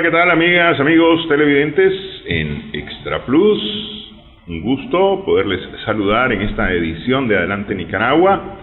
¿qué tal, amigas, amigos televidentes en Extra Plus? Un gusto poderles saludar en esta edición de Adelante Nicaragua,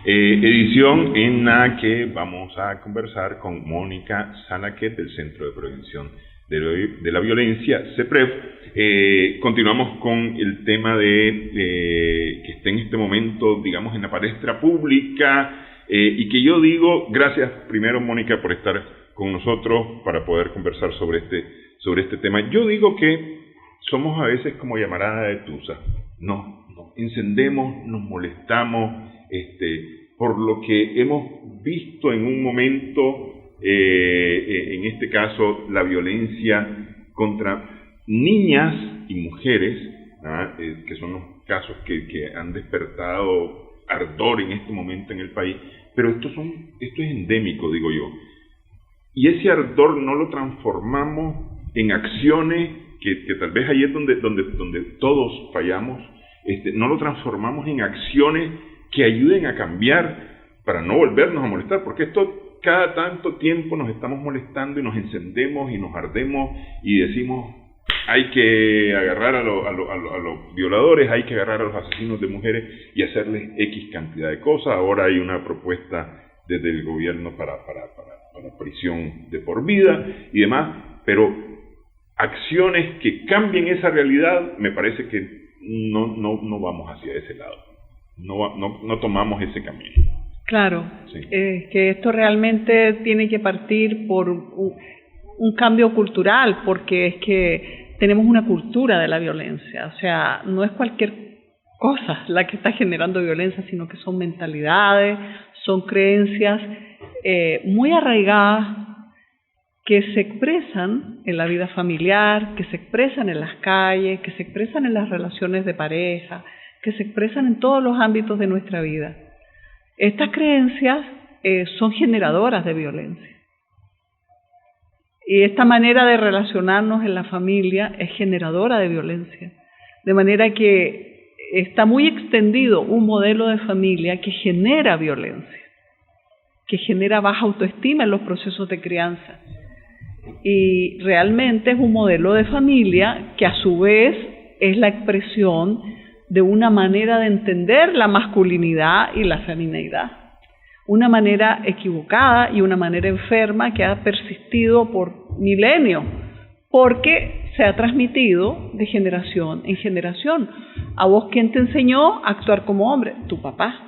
edición en la que vamos a conversar con Mónica Salaquet del Centro de Prevención de la Violencia, CEPREV. Continuamos con el tema de que está en este momento, digamos, en la palestra pública, y que yo digo, gracias primero, Mónica, por estar con nosotros para poder conversar sobre este tema. Yo digo que somos a veces como llamarada de tusa, nos encendemos, nos molestamos por lo que hemos visto en un momento, en este caso la violencia contra niñas y mujeres, que son los casos que han despertado ardor en este momento en el país, pero esto es endémico, digo yo. Y ese ardor no lo transformamos en acciones que tal vez ahí es donde todos fallamos, no lo transformamos en acciones que ayuden a cambiar para no volvernos a molestar, porque esto cada tanto tiempo nos estamos molestando y nos encendemos y nos ardemos y decimos hay que agarrar a los violadores, hay que agarrar a los asesinos de mujeres y hacerles X cantidad de cosas. Ahora hay una propuesta desde el gobierno para prisión de por vida y demás, pero acciones que cambien esa realidad, me parece que no vamos hacia ese lado, no tomamos ese camino. Claro, sí. Que esto realmente tiene que partir por un cambio cultural, porque es que tenemos una cultura de la violencia, o sea, no es cualquier cosa la que está generando violencia, sino que son mentalidades, son creencias muy arraigadas que se expresan en la vida familiar, que se expresan en las calles, que se expresan en las relaciones de pareja, que se expresan en todos los ámbitos de nuestra vida. Estas creencias son generadoras de violencia. Y esta manera de relacionarnos en la familia es generadora de violencia. De manera que está muy extendido un modelo de familia que genera violencia, que genera baja autoestima en los procesos de crianza. Y realmente es un modelo de familia que a su vez es la expresión de una manera de entender la masculinidad y la feminidad. Una manera equivocada y una manera enferma que ha persistido por milenios, porque se ha transmitido de generación en generación. ¿A vos quién te enseñó a actuar como hombre? Tu papá,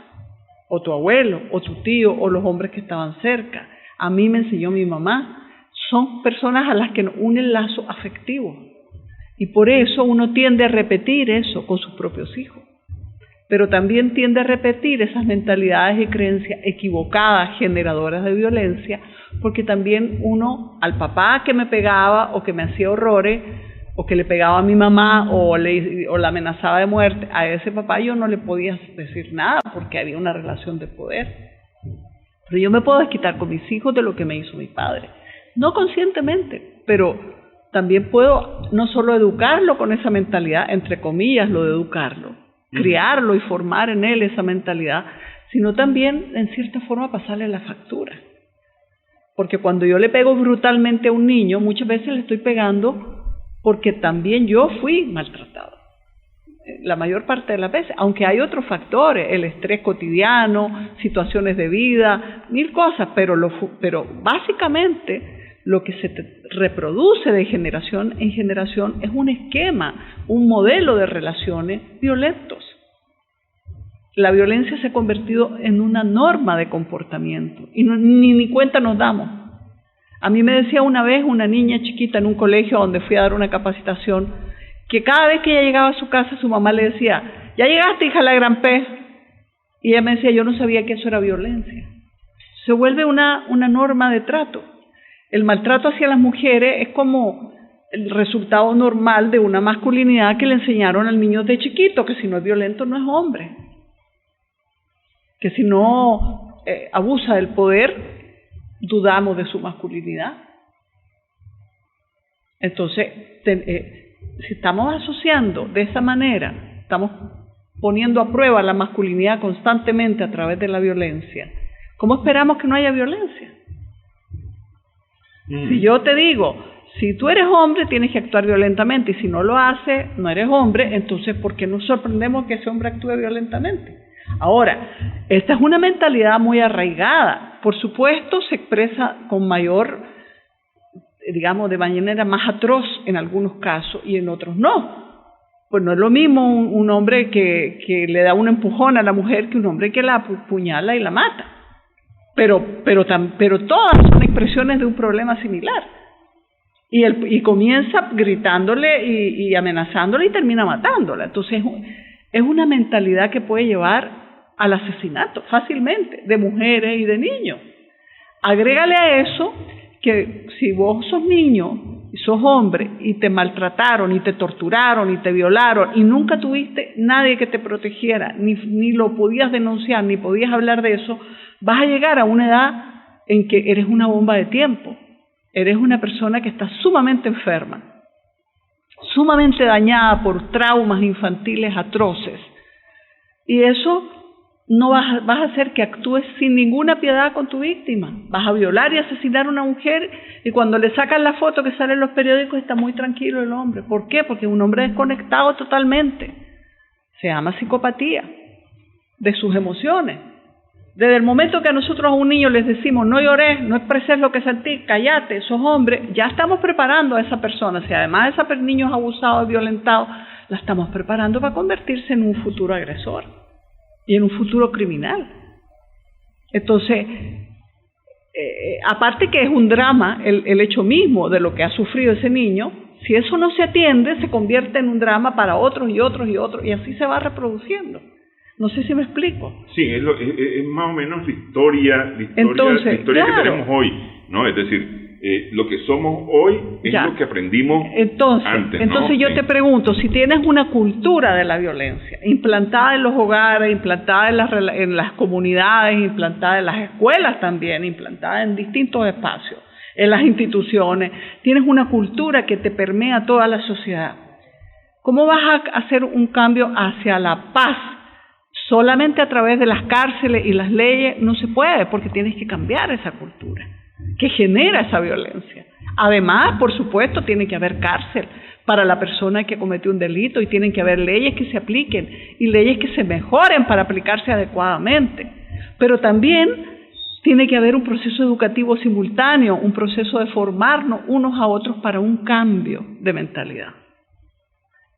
o tu abuelo, o tu tío, o los hombres que estaban cerca. A mí me enseñó mi mamá. Son personas a las que nos une el lazo afectivo. Y por eso uno tiende a repetir eso con sus propios hijos. Pero también tiende a repetir esas mentalidades y creencias equivocadas, generadoras de violencia, porque también uno, al papá que me pegaba o que me hacía horrores, o que le pegaba a mi mamá o la amenazaba de muerte, a ese papá yo no le podía decir nada porque había una relación de poder. Pero yo me puedo desquitar con mis hijos de lo que me hizo mi padre. No conscientemente, pero también puedo no solo educarlo con esa mentalidad, entre comillas lo de educarlo, criarlo y formar en él esa mentalidad, sino también en cierta forma pasarle la factura. Porque cuando yo le pego brutalmente a un niño, muchas veces le estoy pegando porque también yo fui maltratado, la mayor parte de las veces, aunque hay otros factores, el estrés cotidiano, situaciones de vida, mil cosas, pero básicamente lo que se reproduce de generación en generación es un esquema, un modelo de relaciones violentos. La violencia se ha convertido en una norma de comportamiento y ni cuenta nos damos. A mí me decía una vez una niña chiquita en un colegio donde fui a dar una capacitación, que cada vez que ella llegaba a su casa su mamá le decía, ya llegaste, hija, la gran pez. Y ella me decía, yo no sabía que eso era violencia. Se vuelve una norma de trato. El maltrato hacia las mujeres es como el resultado normal de una masculinidad que le enseñaron al niño de chiquito, que si no es violento no es hombre, que si no abusa del poder, dudamos de su masculinidad. Entonces, si estamos asociando de esa manera, estamos poniendo a prueba la masculinidad constantemente a través de la violencia, ¿cómo esperamos que no haya violencia? Si yo te digo, Si tú eres hombre, tienes que actuar violentamente, y si no lo haces, no eres hombre, entonces ¿por qué nos sorprendemos que ese hombre actúe violentamente? Ahora, esta es una mentalidad muy arraigada. Por supuesto, se expresa con mayor, digamos, de manera más atroz en algunos casos y en otros no. Pues no es lo mismo un hombre que le da un empujón a la mujer que un hombre que la apuñala y la mata. Pero todas son expresiones de un problema similar. Y comienza gritándole y amenazándole y termina matándola. Entonces es una mentalidad que puede llevar al asesinato fácilmente de mujeres y de niños. Agrégale a eso que si vos sos niño y sos hombre y te maltrataron y te torturaron y te violaron y nunca tuviste nadie que te protegiera, ni lo podías denunciar, ni podías hablar de eso, vas a llegar a una edad en que eres una bomba de tiempo. Eres una persona que está sumamente enferma, sumamente dañada por traumas infantiles atroces. Y eso no vas a hacer que actúes sin ninguna piedad con tu víctima. Vas a violar y asesinar a una mujer y cuando le sacan la foto que sale en los periódicos está muy tranquilo el hombre. ¿Por qué? Porque es un hombre desconectado totalmente. Se llama psicopatía de sus emociones. Desde el momento que nosotros a un niño les decimos no llores, no expreses lo que sentís, cállate, sos hombre, ya estamos preparando a esa persona. Si además ese niño es abusado, violentado, la estamos preparando para convertirse en un futuro agresor y en un futuro criminal. Entonces, aparte que es un drama el hecho mismo de lo que ha sufrido ese niño, si eso no se atiende, se convierte en un drama para otros y otros y otros, y así se va reproduciendo. No sé si me explico. Sí, es más o menos la historia Entonces, claro, que tenemos hoy, ¿no? Es decir, lo que somos hoy es lo que aprendimos antes, ¿no? Entonces yo te pregunto, si tienes una cultura de la violencia implantada en los hogares, implantada en las comunidades, implantada en las escuelas también, implantada en distintos espacios, en las instituciones, tienes una cultura que te permea toda la sociedad, ¿cómo vas a hacer un cambio hacia la paz? Solamente a través de las cárceles y las leyes no se puede, porque tienes que cambiar esa cultura que genera esa violencia. Además, por supuesto, tiene que haber cárcel para la persona que cometió un delito y tienen que haber leyes que se apliquen y leyes que se mejoren para aplicarse adecuadamente. Pero también tiene que haber un proceso educativo simultáneo, un proceso de formarnos unos a otros para un cambio de mentalidad.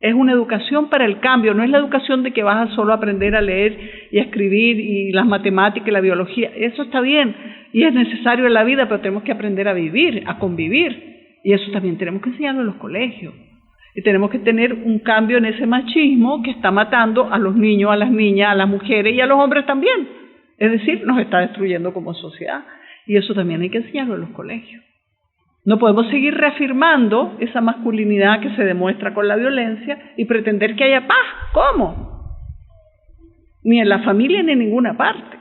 Es una educación para el cambio, no es la educación de que vas a solo aprender a leer y a escribir y las matemáticas y la biología. Eso está bien y es necesario en la vida, pero tenemos que aprender a vivir, a convivir. Y eso también tenemos que enseñarlo en los colegios. Y tenemos que tener un cambio en ese machismo que está matando a los niños, a las niñas, a las mujeres y a los hombres también. Es decir, nos está destruyendo como sociedad. Y eso también hay que enseñarlo en los colegios. No podemos seguir reafirmando esa masculinidad que se demuestra con la violencia y pretender que haya paz. ¿Cómo? Ni en la familia ni en ninguna parte.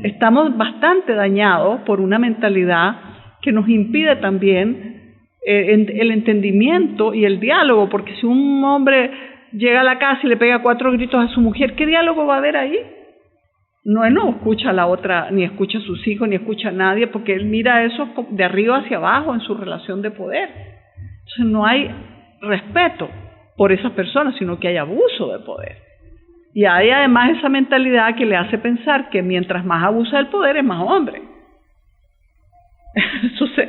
Estamos bastante dañados por una mentalidad que nos impide también el entendimiento y el diálogo, porque si un hombre llega a la casa y le pega 4 gritos a su mujer, ¿qué diálogo va a haber ahí? No, él no escucha a la otra, ni escucha a sus hijos, ni escucha a nadie, porque él mira eso de arriba hacia abajo en su relación de poder. Entonces no hay respeto por esas personas, sino que hay abuso de poder. Y hay además esa mentalidad que le hace pensar que mientras más abusa del poder es más hombre. Entonces,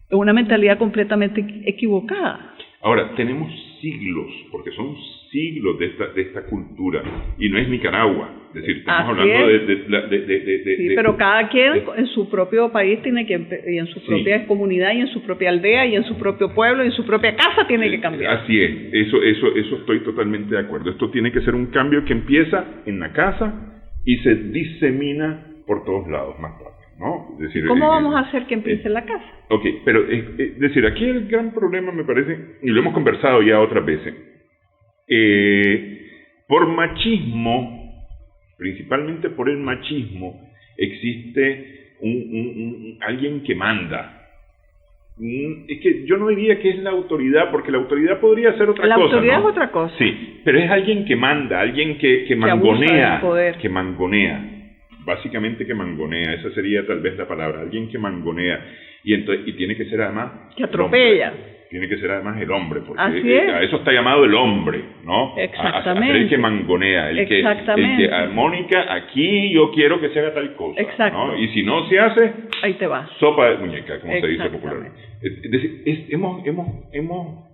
es una mentalidad completamente equivocada. Ahora, tenemos siglos, porque son siglos de esta cultura, y no es Nicaragua, es decir, estamos hablando sí, pero cada quien en su propio país tiene que, y en su propia comunidad, y en su propia aldea, y en su propio pueblo, y en su propia casa tiene que cambiar. Así es, eso estoy totalmente de acuerdo. Esto tiene que ser un cambio que empieza en la casa y se disemina por todos lados más tarde, ¿no? Es decir, ¿cómo vamos a hacer que empiece en la casa? Ok, pero es decir, aquí el gran problema me parece, y lo hemos conversado ya otras veces, por machismo, principalmente por el machismo, existe alguien que manda. Es que yo no diría que es la autoridad, porque la autoridad podría ser otra cosa. La autoridad, ¿no? Es otra cosa. Sí, pero es alguien que manda, alguien que mangonea, que mangonea. Básicamente que mangonea, esa sería tal vez la palabra, alguien que mangonea. Y tiene que ser además... Que atropella. Tiene que ser además el hombre, porque a eso está llamado el hombre, ¿no? Exactamente. A ser el que mangonea, el que Mónica, aquí yo quiero que se haga tal cosa. Exacto. ¿no? Y si no se hace, ahí te vas. Sopa de muñeca, como se dice popularmente. Es decir,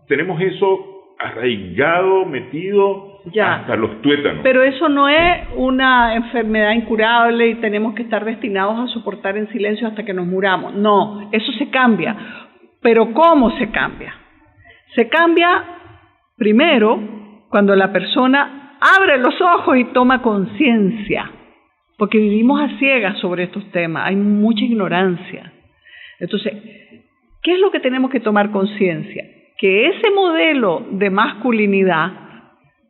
tenemos eso arraigado, metido ya hasta los tuétanos. Pero eso no es una enfermedad incurable y tenemos que estar destinados a soportar en silencio hasta que nos muramos. No, eso se cambia. Pero ¿cómo se cambia? Se cambia primero cuando la persona abre los ojos y toma conciencia, porque vivimos a ciegas sobre estos temas, hay mucha ignorancia. Entonces, ¿qué es lo que tenemos que tomar conciencia? Que ese modelo de masculinidad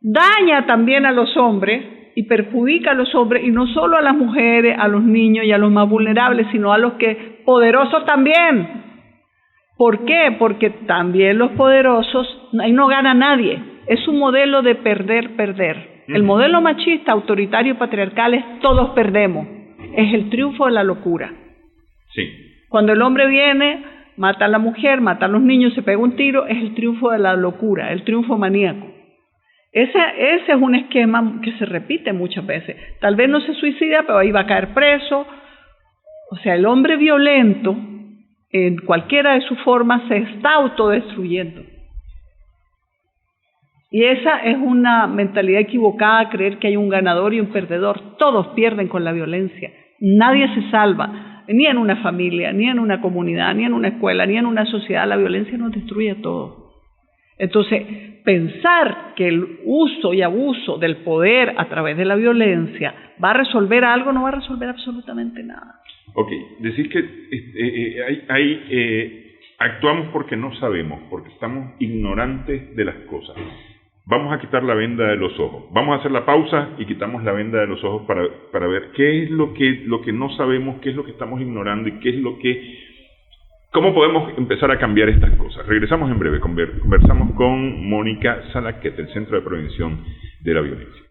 daña también a los hombres y perjudica a los hombres, y no solo a las mujeres, a los niños y a los más vulnerables, sino a los que poderosos también. ¿Por qué? Porque también los poderosos, ahí no gana nadie. Es un modelo de perder. El modelo machista, autoritario y patriarcal es todos perdemos. Es el triunfo de la locura. Sí. Cuando el hombre viene, mata a la mujer, mata a los niños, se pega un tiro, es el triunfo de la locura, el triunfo maníaco. Ese es un esquema que se repite muchas veces. Tal vez no se suicida, pero ahí va a caer preso. O sea, el hombre violento, en cualquiera de sus formas, se está autodestruyendo. Y esa es una mentalidad equivocada, creer que hay un ganador y un perdedor. Todos pierden con la violencia. Nadie se salva, ni en una familia, ni en una comunidad, ni en una escuela, ni en una sociedad. La violencia nos destruye a todos. Entonces, pensar que el uso y abuso del poder a través de la violencia va a resolver algo, no va a resolver absolutamente nada. Ok, decir que actuamos porque no sabemos, porque estamos ignorantes de las cosas. Vamos a quitar la venda de los ojos. Vamos a hacer la pausa y quitamos la venda de los ojos para ver qué es lo que no sabemos, qué es lo que estamos ignorando y cómo podemos empezar a cambiar estas cosas. Regresamos en breve. Conversamos con Mónica Salaquet, del Centro de Prevención de la Violencia.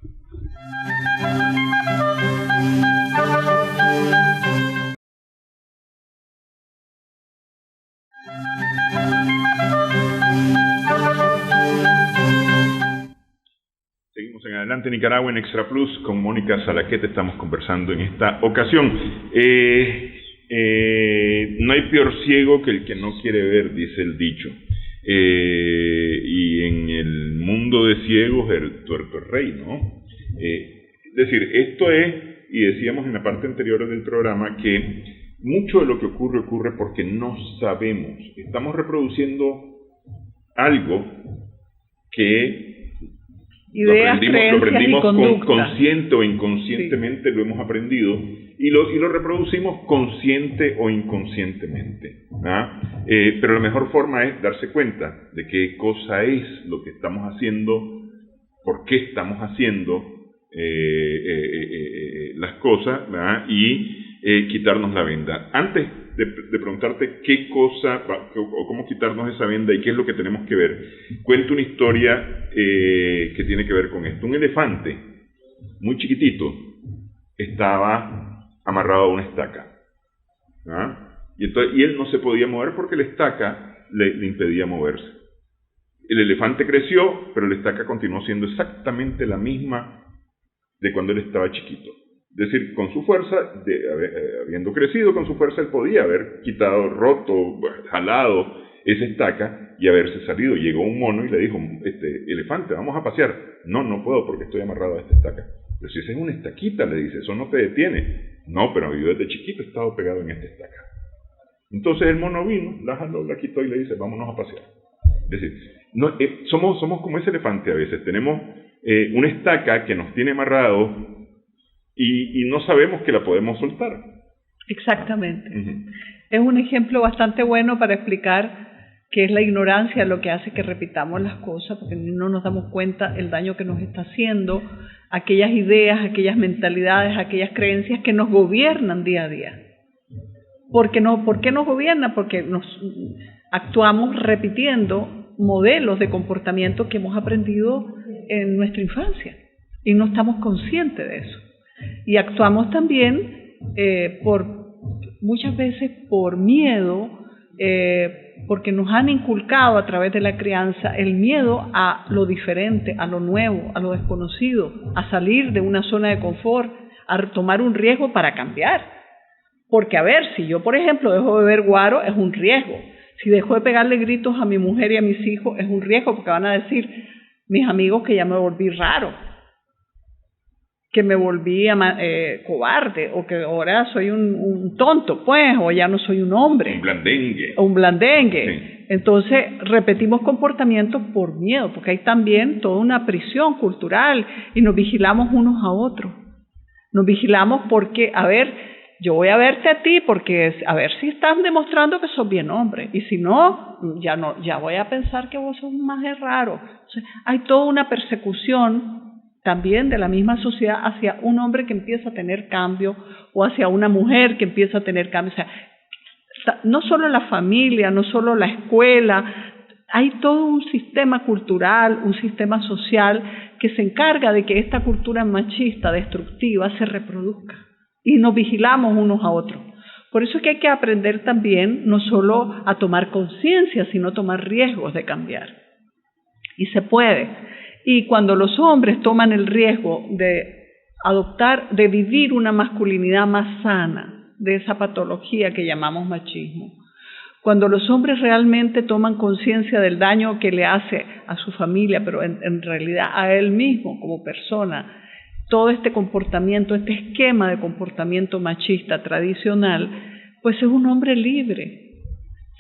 Seguimos en Adelante Nicaragua en Extra Plus con Mónica Salaquet. Estamos conversando en esta ocasión. No hay peor ciego que el que no quiere ver, dice el dicho. Y en el mundo de ciegos el tuerto es rey, ¿no? Es decir, esto es, y decíamos en la parte anterior del programa, que mucho de lo que ocurre porque no sabemos. Estamos reproduciendo algo que ideas, lo aprendimos conductas. consciente o inconscientemente, sí. Lo hemos aprendido y lo reproducimos consciente o inconscientemente, ¿ah? Pero la mejor forma es darse cuenta de qué cosa es lo que estamos haciendo, por qué estamos haciendo las cosas, ¿verdad? Y quitarnos la venda. Antes de preguntarte qué cosa o cómo quitarnos esa venda y qué es lo que tenemos que ver, cuento una historia que tiene que ver con esto. Un elefante muy chiquitito estaba amarrado a una estaca, ¿ah? Y él no se podía mover porque la estaca le impedía moverse. El elefante creció, pero la estaca continuó siendo exactamente la misma de cuando él estaba chiquito. Es decir, con su fuerza, habiendo crecido con su fuerza, él podía haber quitado, roto, jalado esa estaca y haberse salido. Llegó un mono y le dijo, elefante, vamos a pasear. No puedo porque estoy amarrado a esta estaca. Pero si esa es una estaquita, le dice, eso no te detiene. No, pero yo desde chiquito he estado pegado en esta estaca. Entonces el mono vino, la jaló, la quitó y le dice, vámonos a pasear. Es decir, somos como ese elefante a veces. Tenemos una estaca que nos tiene amarrados y no sabemos que la podemos soltar. Exactamente. Es un ejemplo bastante bueno para explicar que es la ignorancia lo que hace que repitamos las cosas, porque no nos damos cuenta el daño que nos está haciendo, aquellas ideas, aquellas mentalidades, aquellas creencias que nos gobiernan día a día. ¿Por qué nos gobiernan? Porque actuamos repitiendo modelos de comportamiento que hemos aprendido en nuestra infancia y no estamos conscientes de eso. Y actuamos también muchas veces por miedo, porque nos han inculcado a través de la crianza el miedo a lo diferente, a lo nuevo, a lo desconocido, a salir de una zona de confort, a tomar un riesgo para cambiar. Porque, a ver, si yo, por ejemplo, dejo de beber guaro, es un riesgo. Si dejo de pegarle gritos a mi mujer y a mis hijos, es un riesgo, porque van a decir mis amigos que ya me volví raro, que me volví cobarde, o que ahora soy un tonto, pues, o ya no soy un hombre. Un blandengue. Sí. Entonces, repetimos comportamientos por miedo, porque hay también toda una prisión cultural, y nos vigilamos unos a otros. Nos vigilamos porque, a ver, yo voy a verte a ti porque a ver si estás demostrando que sos bien hombre, y si no, ya voy a pensar que vos sos más raro. O sea, hay toda una persecución también de la misma sociedad hacia un hombre que empieza a tener cambio, o hacia una mujer que empieza a tener cambio. O sea, no solo la familia, no solo la escuela, hay todo un sistema cultural, un sistema social que se encarga de que esta cultura machista, destructiva, se reproduzca. Y nos vigilamos unos a otros. Por eso es que hay que aprender también no solo a tomar conciencia, sino tomar riesgos de cambiar. Y se puede. Y cuando los hombres toman el riesgo de adoptar, de vivir una masculinidad más sana, de esa patología que llamamos machismo, cuando los hombres realmente toman conciencia del daño que le hace a su familia, pero en realidad a él mismo como persona, todo este comportamiento, este esquema de comportamiento machista tradicional, pues es un hombre libre.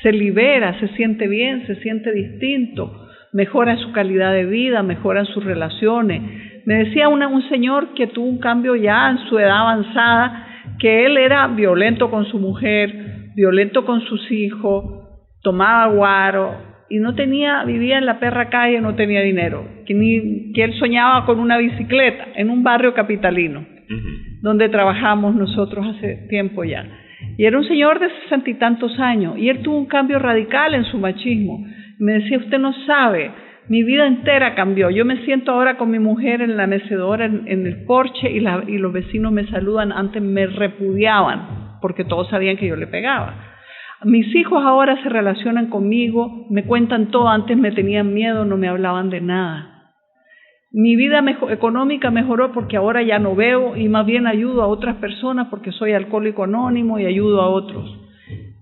Se libera, se siente bien, se siente distinto, mejora su calidad de vida, mejoran sus relaciones. Me decía un señor que tuvo un cambio ya en su edad avanzada, que él era violento con su mujer, violento con sus hijos, tomaba guaro, y vivía en la perra calle, no tenía dinero, que él soñaba con una bicicleta en un barrio capitalino, donde trabajamos nosotros hace tiempo ya. Y era un señor de 60 y tantos años, y él tuvo un cambio radical en su machismo. Me decía, usted no sabe, mi vida entera cambió. Yo me siento ahora con mi mujer en la mecedora, en el porche, y los vecinos me saludan. Antes me repudiaban, porque todos sabían que yo le pegaba. Mis hijos ahora se relacionan conmigo, me cuentan todo. Antes me tenían miedo, no me hablaban de nada. Mi vida económica mejoró porque ahora ya no bebo, y más bien ayudo a otras personas porque soy alcohólico anónimo y ayudo a otros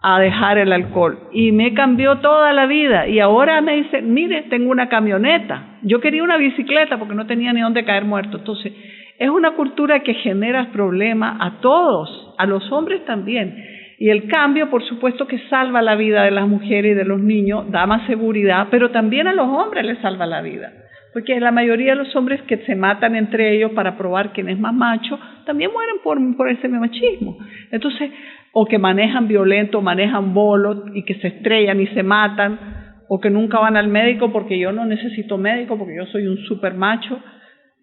a dejar el alcohol. Y me cambió toda la vida, y ahora me dicen, mire, tengo una camioneta. Yo quería una bicicleta porque no tenía ni dónde caer muerto. Entonces, es una cultura que genera problemas a todos, a los hombres también. Y el cambio, por supuesto, que salva la vida de las mujeres y de los niños, da más seguridad, pero también a los hombres les salva la vida. Porque la mayoría de los hombres que se matan entre ellos para probar quién es más macho, también mueren por ese machismo. Entonces, o que manejan violento, manejan bolos y que se estrellan y se matan, o que nunca van al médico porque yo no necesito médico, porque yo soy un super macho.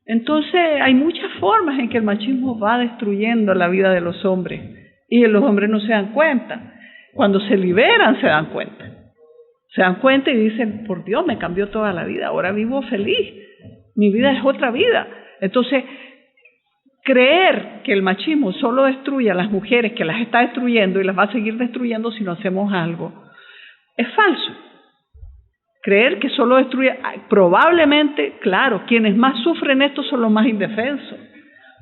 Entonces, hay muchas formas en que el machismo va destruyendo la vida de los hombres. Y los hombres no se dan cuenta. Cuando se liberan se dan cuenta. Se dan cuenta y dicen, por Dios, me cambió toda la vida, ahora vivo feliz, mi vida es otra vida. Entonces, creer que el machismo solo destruye a las mujeres, que las está destruyendo y las va a seguir destruyendo si no hacemos algo, es falso. Creer que solo destruye, probablemente, claro, quienes más sufren esto son los más indefensos,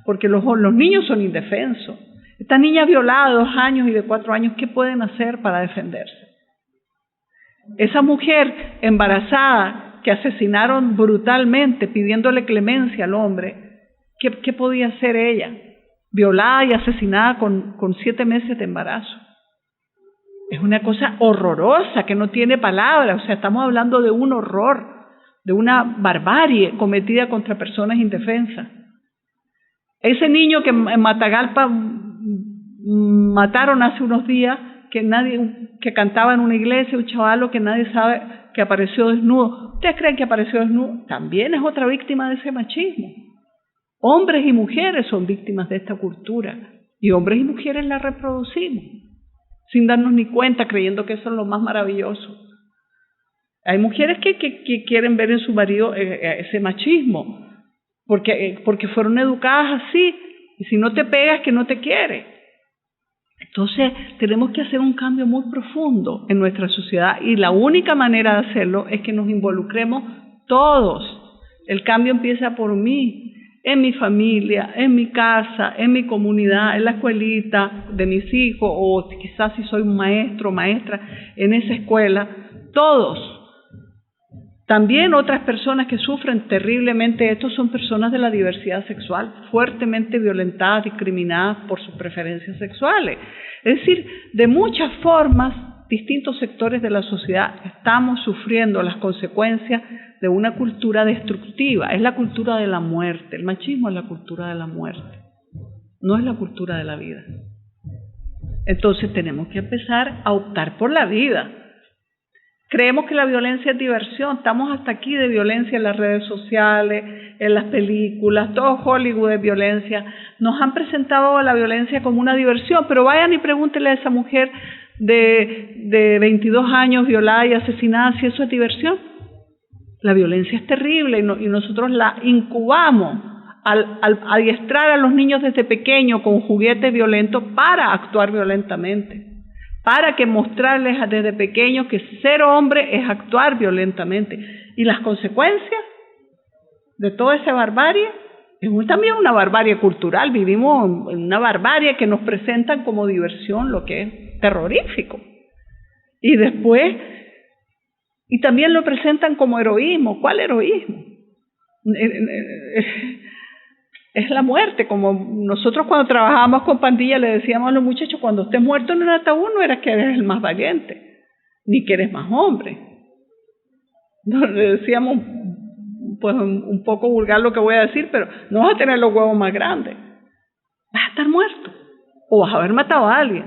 porque los niños son indefensos. Esta niña violada de 2 años y de 4 años, ¿qué pueden hacer para defenderse? Esa mujer embarazada que asesinaron brutalmente pidiéndole clemencia al hombre, ¿qué podía hacer ella? Violada y asesinada con 7 meses de embarazo. Es una cosa horrorosa que no tiene palabras. O sea, estamos hablando de un horror, de una barbarie cometida contra personas indefensas. Ese niño que en Matagalpa mataron hace unos días, que cantaba en una iglesia, un chavalo que nadie sabe que apareció desnudo. ¿Ustedes creen que apareció desnudo? También es otra víctima de ese machismo. Hombres y mujeres son víctimas de esta cultura, y hombres y mujeres la reproducimos sin darnos ni cuenta, creyendo que eso es lo más maravilloso. Hay mujeres que quieren ver en su marido ese machismo, porque fueron educadas así, y si no te pegas, que no te quiere. Entonces, tenemos que hacer un cambio muy profundo en nuestra sociedad y la única manera de hacerlo es que nos involucremos todos. El cambio empieza por mí, en mi familia, en mi casa, en mi comunidad, en la escuelita de mis hijos o quizás si soy un maestro o maestra en esa escuela, todos. También otras personas que sufren terriblemente esto son personas de la diversidad sexual, fuertemente violentadas, discriminadas por sus preferencias sexuales. Es decir, de muchas formas, distintos sectores de la sociedad estamos sufriendo las consecuencias de una cultura destructiva. Es la cultura de la muerte. El machismo es la cultura de la muerte, no es la cultura de la vida. Entonces tenemos que empezar a optar por la vida. Creemos que la violencia es diversión, estamos hasta aquí de violencia en las redes sociales, en las películas, todo Hollywood es violencia. Nos han presentado la violencia como una diversión, pero vayan y pregúntenle a esa mujer de 22 años violada y asesinada si eso es diversión. La violencia es terrible y nosotros la incubamos al adiestrar a los niños desde pequeños con juguetes violentos para actuar violentamente. Para que mostrarles desde pequeños que ser hombre es actuar violentamente. Y las consecuencias de toda esa barbarie es también una barbarie cultural. Vivimos en una barbarie que nos presentan como diversión, lo que es terrorífico. Y después, y también lo presentan como heroísmo. ¿Cuál heroísmo? Es la muerte, como nosotros cuando trabajábamos con pandillas le decíamos a los muchachos, cuando estés muerto en el ataúd no eres que eres el más valiente, ni que eres más hombre. Le decíamos, pues un poco vulgar lo que voy a decir, pero no vas a tener los huevos más grandes, vas a estar muerto, o vas a haber matado a alguien.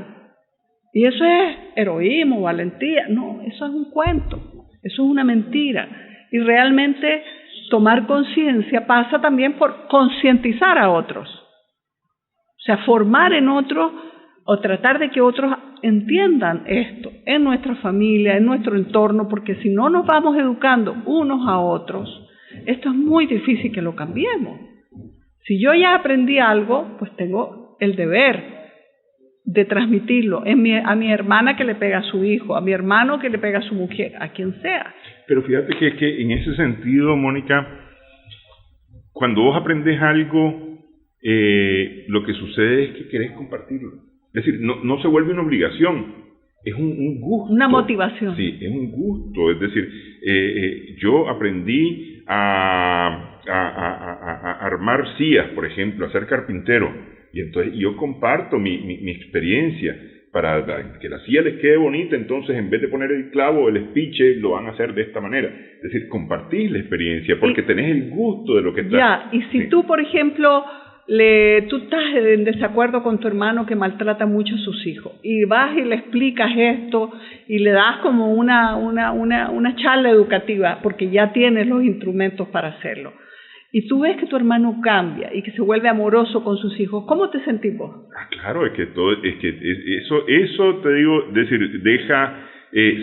Y eso es heroísmo, valentía. No, eso es un cuento, eso es una mentira. Y realmente tomar conciencia pasa también por concientizar a otros. O sea, formar en otros o tratar de que otros entiendan esto en nuestra familia, en nuestro entorno, porque si no nos vamos educando unos a otros, esto es muy difícil que lo cambiemos. Si yo ya aprendí algo, pues tengo el deber de transmitirlo a mi hermana que le pega a su hijo, a mi hermano que le pega a su mujer, a quien sea. Pero fíjate que en ese sentido, Mónica, cuando vos aprendes algo, lo que sucede es que querés compartirlo. Es decir, no se vuelve una obligación, es un gusto. Una motivación. Sí, es un gusto. Es decir, yo aprendí a armar sillas, por ejemplo, a ser carpintero. Y entonces yo comparto mi experiencia para que la silla les quede bonita. Entonces, en vez de poner el clavo o el espiche, lo van a hacer de esta manera. Es decir, compartís la experiencia porque tenés el gusto de lo que estás. Ya, y si tú, por ejemplo, tú estás en desacuerdo con tu hermano que maltrata mucho a sus hijos y vas y le explicas esto y le das como una charla educativa porque ya tienes los instrumentos para hacerlo. Y tú ves que tu hermano cambia y que se vuelve amoroso con sus hijos, ¿cómo te sentís vos? Claro, eso te digo, es decir, deja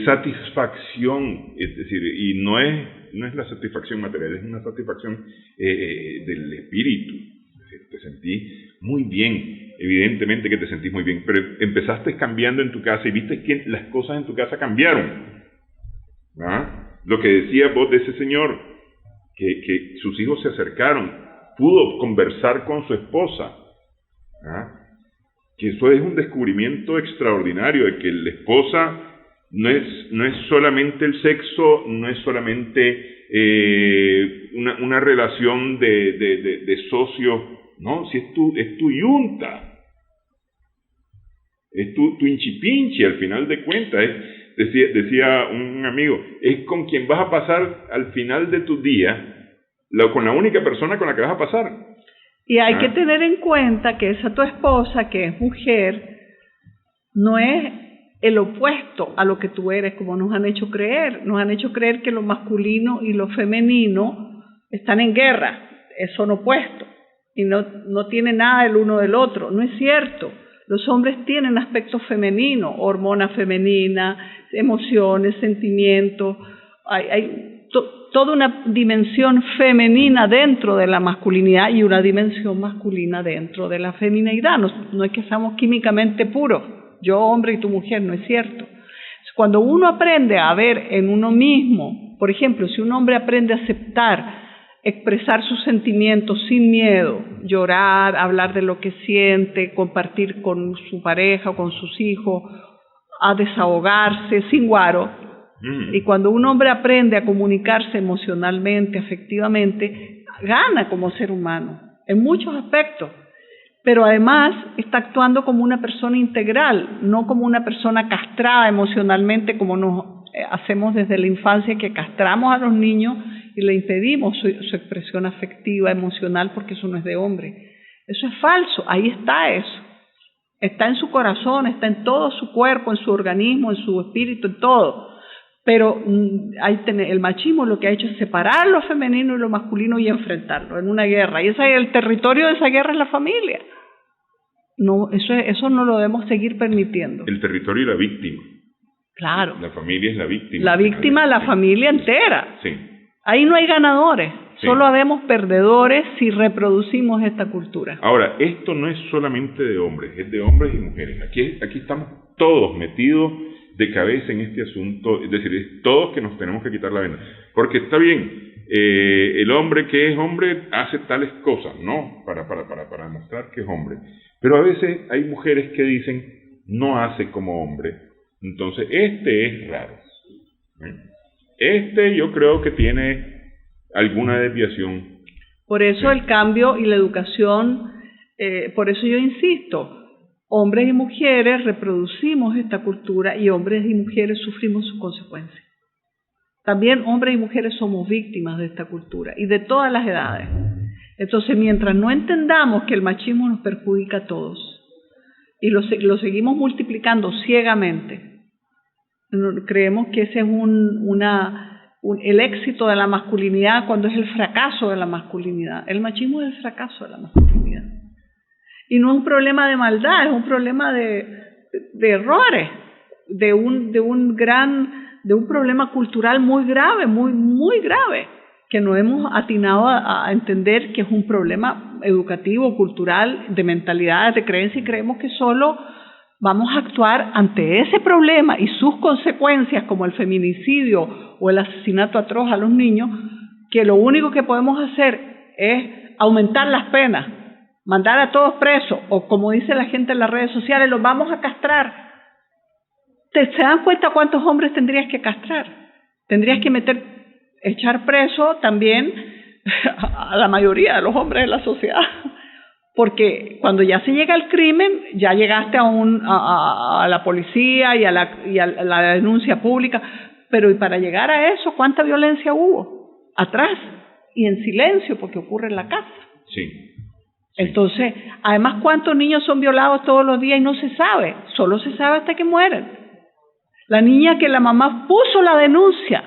satisfacción, es decir, y no es la satisfacción material, es una satisfacción del espíritu. Es decir, te sentís muy bien, evidentemente que te sentís muy bien, pero empezaste cambiando en tu casa y viste que las cosas en tu casa cambiaron. ¿Ah? Lo que decía vos de ese señor, que sus hijos se acercaron, pudo conversar con su esposa, que eso es un descubrimiento extraordinario de que la esposa no es solamente el sexo, no es solamente una relación de socio, no, si es tu yunta, es tu hinchipinchi al final de cuentas. Decía un amigo, es con quien vas a pasar al final de tu día, con la única persona con la que vas a pasar. Y hay que tener en cuenta que esa tu esposa, que es mujer, no es el opuesto a lo que tú eres, como nos han hecho creer. Nos han hecho creer que lo masculino y lo femenino están en guerra, son opuestos, y no tienen nada el uno del otro. No es cierto. Los hombres tienen aspectos femeninos, hormonas femeninas, emociones, sentimientos, hay toda una dimensión femenina dentro de la masculinidad y una dimensión masculina dentro de la femineidad. No es que seamos químicamente puros. yo hombre y tú mujer, no es cierto. Cuando uno aprende a ver en uno mismo, por ejemplo, si un hombre aprende a aceptar, expresar sus sentimientos sin miedo, llorar, hablar de lo que siente, compartir con su pareja o con sus hijos, a desahogarse sin guaro. Y cuando un hombre aprende a comunicarse emocionalmente, afectivamente, gana como ser humano, en muchos aspectos. Pero además está actuando como una persona integral, no como una persona castrada emocionalmente como nos hacemos desde la infancia, que castramos a los niños y le impedimos su expresión afectiva, emocional, porque eso no es de hombre. Eso es falso, ahí está eso. Está en su corazón, está en todo su cuerpo, en su organismo, en su espíritu, en todo. Pero el machismo lo que ha hecho es separar lo femenino y lo masculino y enfrentarlo en una guerra. Y el territorio de esa guerra es la familia. No, eso no lo debemos seguir permitiendo. El territorio y la víctima. Claro. La familia es la víctima. La víctima, la familia entera. Sí. Ahí no hay ganadores. Sí. Solo habemos perdedores si reproducimos esta cultura. Ahora, esto no es solamente de hombres, es de hombres y mujeres. Aquí estamos todos metidos de cabeza en este asunto, es decir, es todos que nos tenemos que quitar la venda. Porque está bien, el hombre que es hombre hace tales cosas, ¿no? Para demostrar que es hombre. Pero a veces hay mujeres que dicen, no hace como hombre. Entonces, este es raro. Yo creo que tiene alguna desviación. Por eso el cambio y la educación, por eso yo insisto, hombres y mujeres reproducimos esta cultura y hombres y mujeres sufrimos sus consecuencias. También hombres y mujeres somos víctimas de esta cultura y de todas las edades. Entonces, mientras no entendamos que el machismo nos perjudica a todos y lo seguimos multiplicando ciegamente, creemos que ese es el éxito de la masculinidad cuando es el fracaso de la masculinidad. El machismo es el fracaso de la masculinidad. Y no es un problema de maldad, es un problema de errores, de un problema cultural muy grave, muy grave, que no hemos atinado a entender que es un problema educativo, cultural, de mentalidades, de creencia, y creemos que solo vamos a actuar ante ese problema y sus consecuencias, como el feminicidio o el asesinato atroz a los niños, que lo único que podemos hacer es aumentar las penas, mandar a todos presos, o como dice la gente en las redes sociales, los vamos a castrar. ¿Se dan cuenta cuántos hombres tendrías que castrar? Tendrías que echar preso también a la mayoría de los hombres de la sociedad. Porque cuando ya se llega al crimen, ya llegaste a la policía y a la denuncia pública. Pero y para llegar a eso, ¿cuánta violencia hubo? Atrás y en silencio, porque ocurre en la casa. Sí. Entonces, además, ¿cuántos niños son violados todos los días y no se sabe? Solo se sabe hasta que mueren. La niña que la mamá puso la denuncia,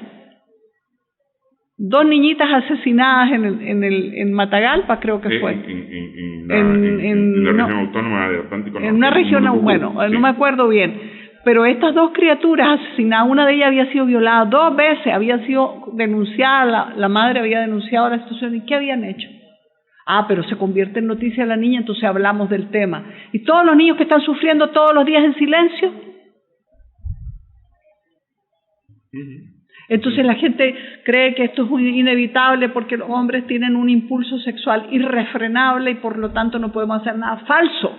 2 niñitas asesinadas en Matagalpa, creo que fue. En la región autónoma del Atlántico Norte. En una región, sí. No me acuerdo bien. Pero estas 2 criaturas asesinadas, una de ellas había sido violada 2 veces, había sido denunciada, la madre había denunciado a la institución. ¿Y qué habían hecho? Pero se convierte en noticia la niña, entonces hablamos del tema. ¿Y todos los niños que están sufriendo todos los días en silencio? Entonces la gente cree que esto es inevitable porque los hombres tienen un impulso sexual irrefrenable y por lo tanto no podemos hacer nada. Falso.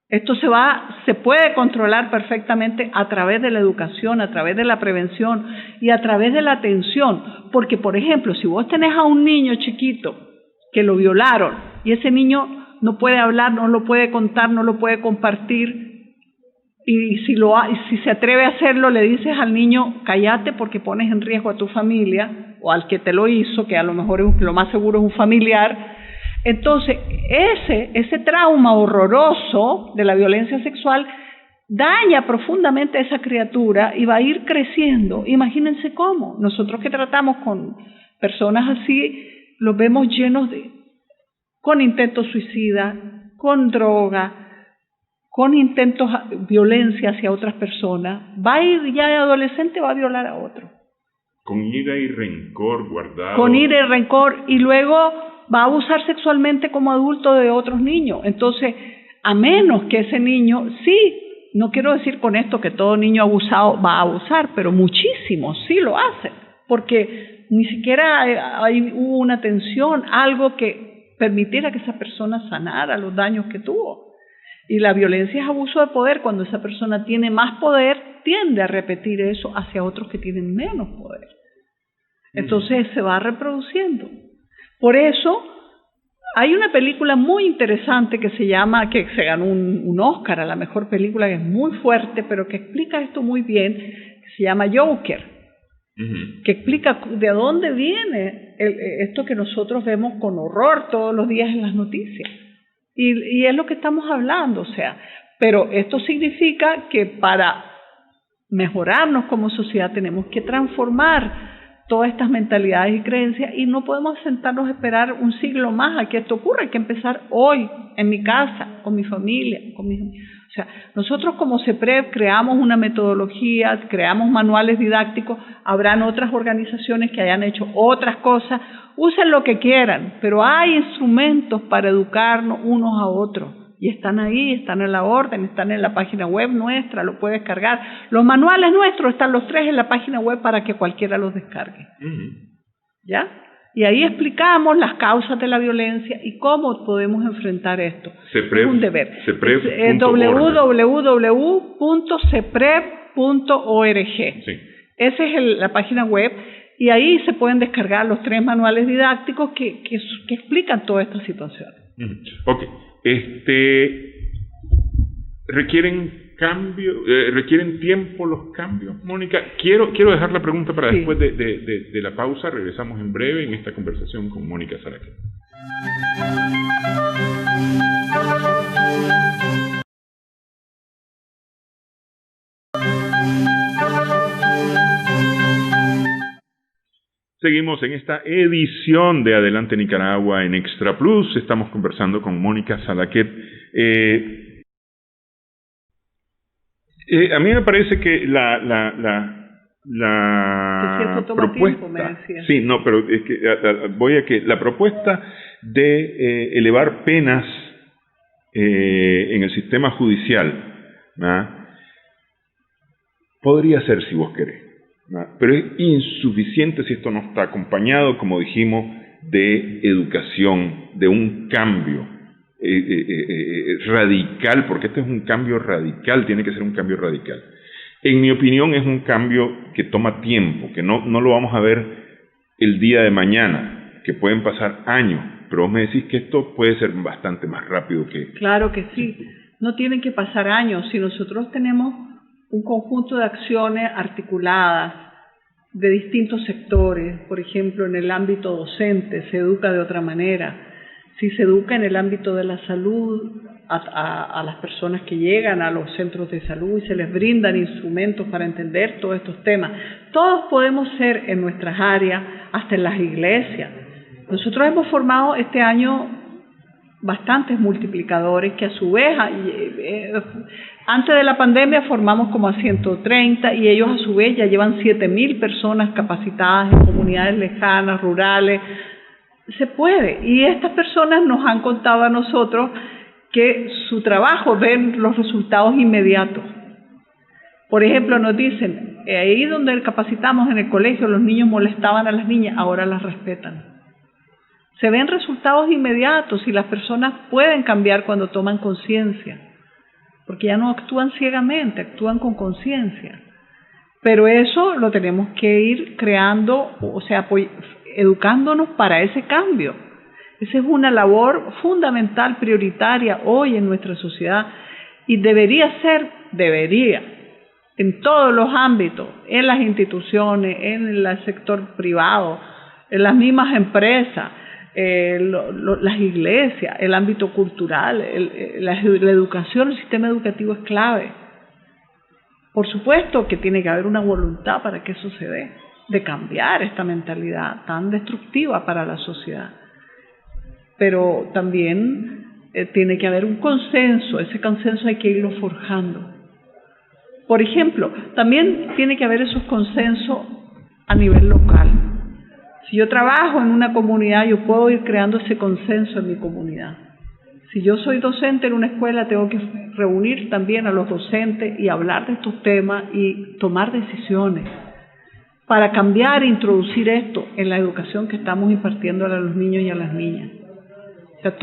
Esto se puede controlar perfectamente a través de la educación, a través de la prevención y a través de la atención. Porque, por ejemplo, si vos tenés a un niño chiquito que lo violaron y ese niño no puede hablar, no lo puede contar, no lo puede compartir, y si se atreve a hacerlo, le dices al niño, cállate porque pones en riesgo a tu familia o al que te lo hizo, que a lo mejor lo más seguro es un familiar. Entonces, ese trauma horroroso de la violencia sexual daña profundamente a esa criatura y va a ir creciendo. Imagínense cómo. Nosotros que tratamos con personas así, los vemos llenos con intentos suicidas, con droga, con intentos de violencia hacia otras personas. Va a ir ya de adolescente, va a violar a otro. Con ira y rencor guardado. Con ira y rencor, y luego va a abusar sexualmente como adulto de otros niños. Entonces, a menos que ese niño, sí, no quiero decir con esto que todo niño abusado va a abusar, pero muchísimos sí lo hacen, porque ni siquiera hubo una atención, algo que permitiera que esa persona sanara los daños que tuvo. Y la violencia es abuso de poder. Cuando esa persona tiene más poder, tiende a repetir eso hacia otros que tienen menos poder. Entonces se va reproduciendo. Por eso hay una película muy interesante que se llama, que se ganó un Oscar a la mejor película, que es muy fuerte, pero que explica esto muy bien, que se llama Joker, que explica de dónde viene esto que nosotros vemos con horror todos los días en las noticias. Y es lo que estamos hablando, o sea, pero esto significa que para mejorarnos como sociedad tenemos que transformar todas estas mentalidades y creencias, y no podemos sentarnos a esperar un siglo más a que esto ocurra. Hay que empezar hoy, en mi casa, con mi familia, o sea, nosotros como CEPREV creamos una metodología, creamos manuales didácticos, habrán otras organizaciones que hayan hecho otras cosas, usen lo que quieran, pero hay instrumentos para educarnos unos a otros, y están ahí, están en la orden, están en la página web nuestra, lo puedes descargar. Los manuales nuestros están los 3 en la página web para que cualquiera los descargue. ¿Ya? Y ahí explicamos las causas de la violencia y cómo podemos enfrentar esto. CEPREV, es un deber. www.ceprev.org. Sí. Esa es la página web, y ahí se pueden descargar los 3 manuales didácticos que explican toda esta situación. Ok. ¿Requieren tiempo los cambios, Mónica? Quiero dejar la pregunta para después de la pausa. Regresamos en breve en esta conversación con Mónica Salaquet. Seguimos en esta edición de Adelante Nicaragua en Extra Plus. Estamos conversando con Mónica Salaquet. A mí me parece que la propuesta, me decía. Sí, no, pero es que voy a que la propuesta de elevar penas en el sistema judicial, ¿no?, podría ser si vos querés, ¿no?, pero es insuficiente si esto no está acompañado, como dijimos, de educación, de un cambio radical, porque este es un cambio radical, tiene que ser un cambio radical. En mi opinión es un cambio que toma tiempo, que no lo vamos a ver el día de mañana, que pueden pasar años, pero vos me decís que esto puede ser bastante más rápido que... Claro que sí, no tienen que pasar años. Si nosotros tenemos un conjunto de acciones articuladas de distintos sectores, por ejemplo, en el ámbito docente se educa de otra manera. Si se educa en el ámbito de la salud a las personas que llegan a los centros de salud y se les brindan instrumentos para entender todos estos temas, todos podemos ser en nuestras áreas, hasta en las iglesias. Nosotros hemos formado este año bastantes multiplicadores que a su vez, antes de la pandemia formamos como a 130 y ellos a su vez ya llevan 7,000 personas capacitadas en comunidades lejanas, rurales. Se puede, y estas personas nos han contado a nosotros que su trabajo ven los resultados inmediatos. Por ejemplo, nos dicen, ahí donde capacitamos en el colegio, los niños molestaban a las niñas, ahora las respetan. Se ven resultados inmediatos y las personas pueden cambiar cuando toman conciencia, porque ya no actúan ciegamente, actúan con conciencia. Pero eso lo tenemos que ir creando, o sea, educándonos para ese cambio. Esa es una labor fundamental, prioritaria hoy en nuestra sociedad, y debería en todos los ámbitos, en las instituciones, en el sector privado, en las mismas empresas, las iglesias, el ámbito cultural, la educación, el sistema educativo es clave. Por supuesto que tiene que haber una voluntad para que eso se dé, de cambiar esta mentalidad tan destructiva para la sociedad. Pero también tiene que haber un consenso, ese consenso hay que irlo forjando. Por ejemplo, también tiene que haber esos consensos a nivel local. Si yo trabajo en una comunidad, yo puedo ir creando ese consenso en mi comunidad. Si yo soy docente en una escuela, tengo que reunir también a los docentes y hablar de estos temas y tomar decisiones para cambiar e introducir esto en la educación que estamos impartiendo a los niños y a las niñas. O sea,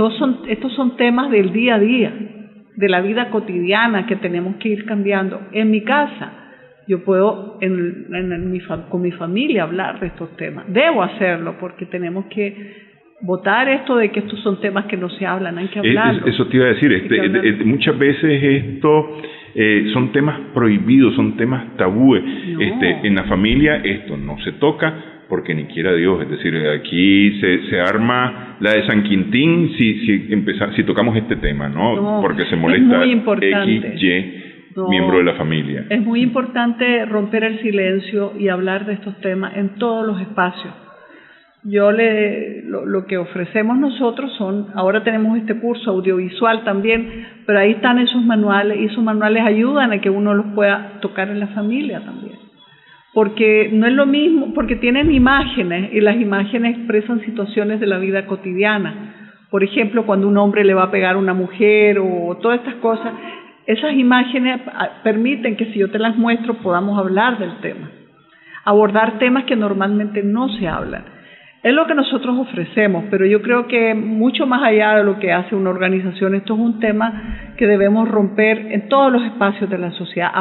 estos son temas del día a día, de la vida cotidiana que tenemos que ir cambiando. En mi casa, yo puedo con mi familia hablar de estos temas. Debo hacerlo porque tenemos que votar esto de que estos son temas que no se hablan, hay que hablarlo. Eso te iba a decir, muchas veces esto son temas prohibidos, son temas tabúes. No. En la familia esto no se toca porque ni quiera Dios, es decir, aquí se arma la de San Quintín si tocamos este tema, ¿no? Porque se molesta X, Y miembro de la familia. Es muy importante romper el silencio y hablar de estos temas en todos los espacios. Lo que ofrecemos nosotros ahora tenemos este curso audiovisual también, pero ahí están esos manuales, y esos manuales ayudan a que uno los pueda tocar en la familia también. Porque no es lo mismo, porque tienen imágenes, y las imágenes expresan situaciones de la vida cotidiana. Por ejemplo, cuando un hombre le va a pegar a una mujer, o todas estas cosas, esas imágenes permiten que si yo te las muestro podamos hablar del tema, abordar temas que normalmente no se hablan. Es lo que nosotros ofrecemos, pero yo creo que mucho más allá de lo que hace una organización, esto es un tema que debemos romper en todos los espacios de la sociedad,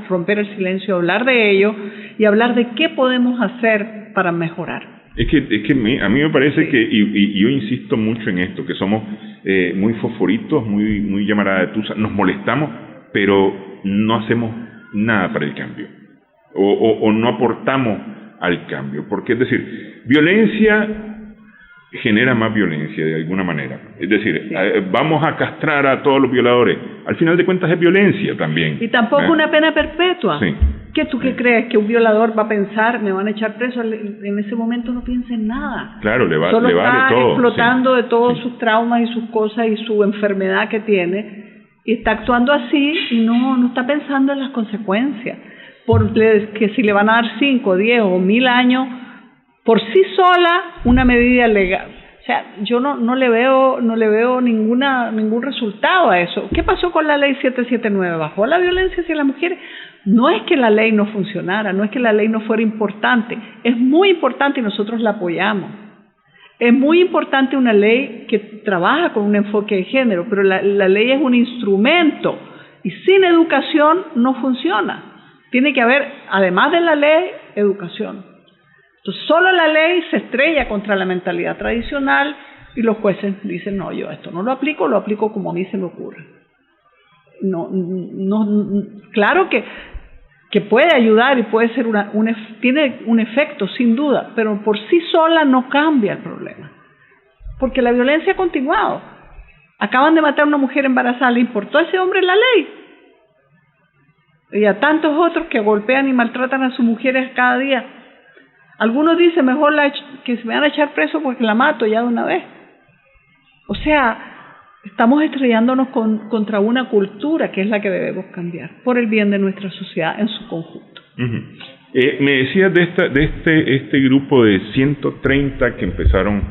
romper el silencio, hablar de ello y hablar de qué podemos hacer para mejorar. Es que a mí me parece que, y yo insisto mucho en esto, que somos muy fosforitos, muy llamaradatusa, nos molestamos, pero no hacemos nada para el cambio, o no aportamos al cambio, porque es decir, violencia genera más violencia de alguna manera, es decir, vamos a castrar a todos los violadores, al final de cuentas es violencia también. Y tampoco una pena perpetua. Sí. ¿Qué tú qué crees? ¿Que un violador va a pensar, me van a echar preso? En ese momento no piensa en nada. Claro, le vale todo. Está explotando de todos sus traumas y sus cosas y su enfermedad que tiene, y está actuando así y no está pensando en las consecuencias. Que si le van a dar 5, 10 o 1000 años, por sí sola una medida legal. O sea, yo no le veo ningún resultado a eso. ¿Qué pasó con la ley 779? ¿Bajó la violencia hacia las mujeres? No es que la ley no funcionara, no es que la ley no fuera importante. Es muy importante y nosotros la apoyamos. Es muy importante una ley que trabaja con un enfoque de género, pero la ley es un instrumento y sin educación no funciona. Tiene que haber, además de la ley, educación. Entonces, solo la ley se estrella contra la mentalidad tradicional y los jueces dicen, no, yo esto no lo aplico como a mí se me ocurre. Claro que puede ayudar y puede ser tiene un efecto, sin duda, pero por sí sola no cambia el problema. Porque la violencia ha continuado. Acaban de matar a una mujer embarazada, ¿le importó a ese hombre la ley? Y a tantos otros que golpean y maltratan a sus mujeres cada día. Algunos dicen, mejor que se me van a echar preso porque la mato ya de una vez. O sea, estamos estrellándonos contra una cultura que es la que debemos cambiar, por el bien de nuestra sociedad en su conjunto. Me decías de este grupo de 130 que empezaron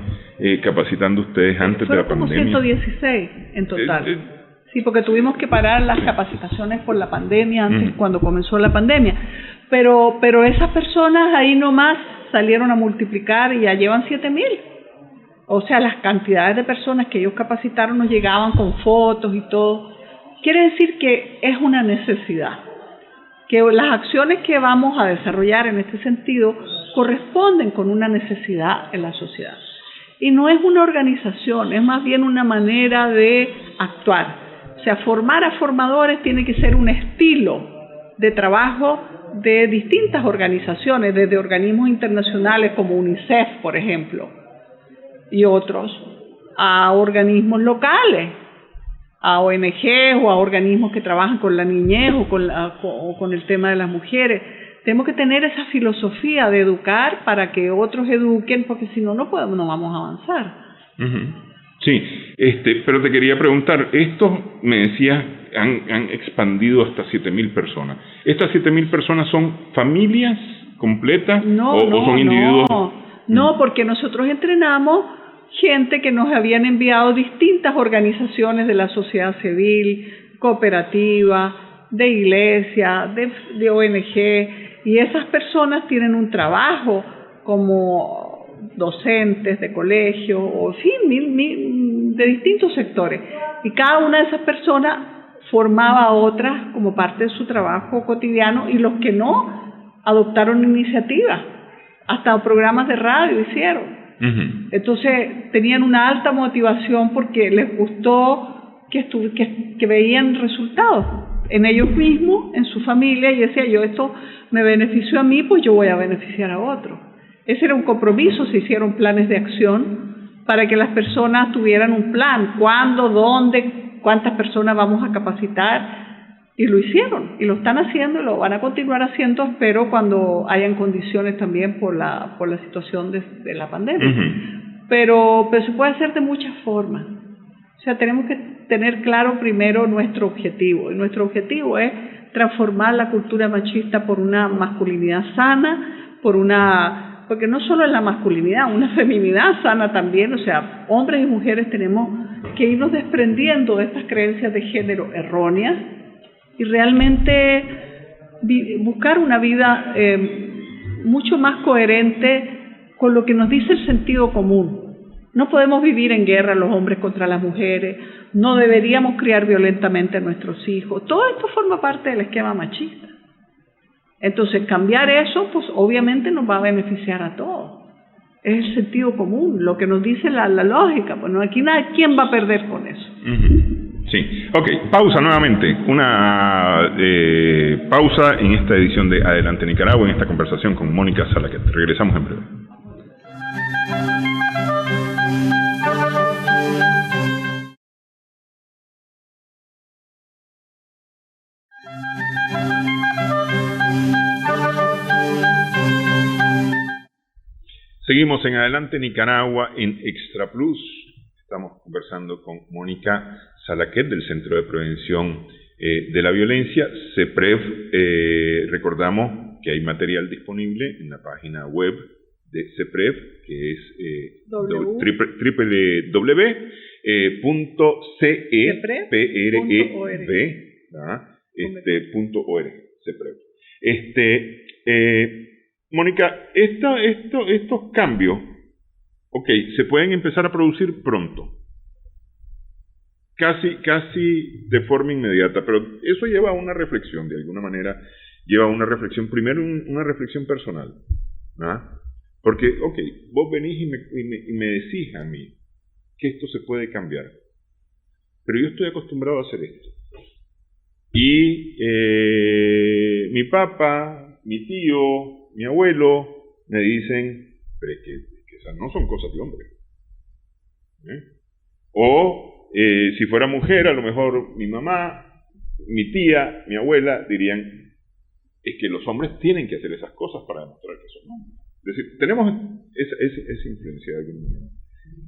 capacitando ustedes antes de la pandemia. Fueron como 116 en total. Sí, porque tuvimos que parar las capacitaciones por la pandemia antes, cuando comenzó la pandemia. Pero esas personas ahí nomás salieron a multiplicar y ya llevan 7,000. O sea, las cantidades de personas que ellos capacitaron nos llegaban con fotos y todo. Quiere decir que es una necesidad. Que las acciones que vamos a desarrollar en este sentido corresponden con una necesidad en la sociedad. Y no es una organización, es más bien una manera de actuar. O sea, formar a formadores tiene que ser un estilo de trabajo de distintas organizaciones, desde organismos internacionales como UNICEF, por ejemplo, y otros, a organismos locales, a ONG o a organismos que trabajan con la niñez o con el tema de las mujeres. Tenemos que tener esa filosofía de educar para que otros eduquen, porque si no, no vamos a avanzar. Sí, pero te quería preguntar, estos, me decías, han expandido hasta 7,000 personas. ¿Estas 7,000 personas son familias completas o son individuos? No, porque nosotros entrenamos gente que nos habían enviado distintas organizaciones de la sociedad civil, cooperativa, de iglesia, de ONG, y esas personas tienen un trabajo como docentes de colegio, o sí, de distintos sectores, y cada una de esas personas formaba a otras como parte de su trabajo cotidiano, y los que no adoptaron iniciativas, hasta programas de radio hicieron. Uh-huh. Entonces tenían una alta motivación porque les gustó que veían resultados en ellos mismos, en su familia, y decía yo, esto me benefició a mí, pues yo voy a beneficiar a otros. Ese era un compromiso, se hicieron planes de acción para que las personas tuvieran un plan, cuándo, dónde, cuántas personas vamos a capacitar, y lo hicieron, y lo están haciendo, y lo van a continuar haciendo, espero, cuando hayan condiciones también por la situación de la pandemia. Uh-huh. Pero se puede hacer de muchas formas. O sea, tenemos que tener claro primero nuestro objetivo, y nuestro objetivo es transformar la cultura machista por una masculinidad sana, porque no solo es la masculinidad, una feminidad sana también. O sea, hombres y mujeres tenemos que irnos desprendiendo de estas creencias de género erróneas y realmente buscar una vida mucho más coherente con lo que nos dice el sentido común. No podemos vivir en guerra los hombres contra las mujeres, no deberíamos criar violentamente a nuestros hijos. Todo esto forma parte del esquema machista. Entonces, cambiar eso, pues obviamente nos va a beneficiar a todos. Es el sentido común, lo que nos dice la lógica. Pues no, aquí ¿quién va a perder con eso? Uh-huh. Sí. Ok, pausa nuevamente. Una pausa en esta edición de Adelante Nicaragua, en esta conversación con Mónica Salaquet. Regresamos en breve. Seguimos en Adelante Nicaragua en Extra Plus. Estamos conversando con Mónica Salaquet del Centro de Prevención de la Violencia, CEPREV. Recordamos que hay material disponible en la página web de CEPREV, que es www.ceprv.org. CEPREV. Mónica, estos cambios, se pueden empezar a producir pronto, casi de forma inmediata, pero eso lleva a una reflexión, de alguna manera, primero una reflexión personal, ¿no? Porque, vos venís y me decís a mí que esto se puede cambiar, pero yo estoy acostumbrado a hacer esto. Y mi papá, mi tío, mi abuelo me dicen, pero es que esas no son cosas de hombre. O si fuera mujer, a lo mejor mi mamá, mi tía, mi abuela dirían, es que los hombres tienen que hacer esas cosas para demostrar que son hombres. Es decir, tenemos esa influencia de alguna manera.